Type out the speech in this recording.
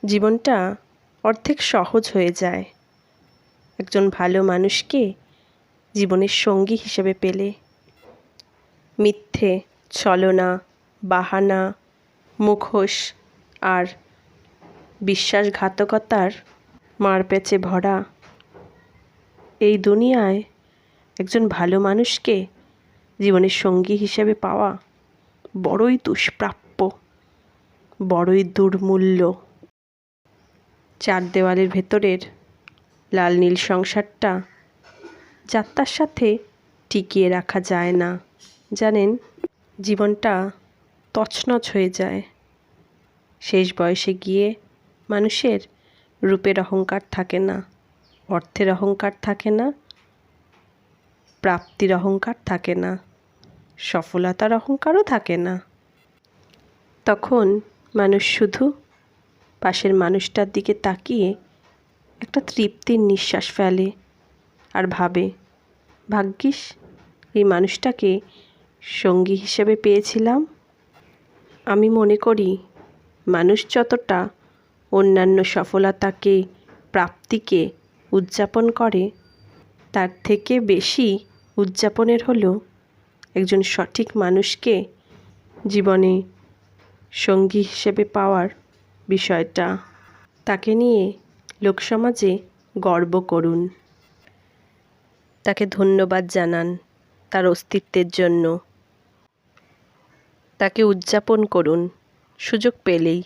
জীবনটা অর্ধেক সহজ হয়ে যায় একজন ভালো মানুষকে জীবনের সঙ্গী হিসেবে পেলে। মিথ্যে, ছলনা, বাহানা, মুখোশ আর বিশ্বাসঘাতকতার মারপ্যাঁচে ভরা এই দুনিয়ায় একজন ভালো মানুষকে জীবনের সঙ্গী হিসেবে পাওয়া বড়ই দুষ্প্রাপ্য, বড়ই দুর্মূল্য। চার দেওয়ালের ভেতরের লাল নীল সংসারটা যাত্রার সাথে টিকিয়ে রাখা যায় না। জানেন, জীবনটা তছনছ হয়ে যায়। শেষ বয়সে গিয়ে মানুষের রূপের অহংকার থাকে না, অর্থের অহংকার থাকে না, প্রাপ্তির অহংকার থাকে না, সফলতার অহংকারও থাকে না। তখন মানুষ শুধু পাশের মানুষটার দিকে তাকিয়ে একটা তৃপ্তির নিঃশ্বাস ফেলে আর ভাবে, ভাগ্যিস এই মানুষটাকে সঙ্গী হিসেবে পেয়েছিলাম। আমি মনে করি মানুষ যতটা অন্যান্য সফলতাকে, প্রাপ্তিকে উদযাপন করে, তার থেকে বেশি উদযাপনের হলো একজন সঠিক মানুষকে জীবনে সঙ্গী হিসেবে পাওয়ার বিষয়টা। তাকে নিয়ে লোকসমাজে গর্ব করুন, তাকে ধন্যবাদ জানান তার অস্তিত্বের জন্য, তাকে উদযাপন করুন সুযোগ পেলেই।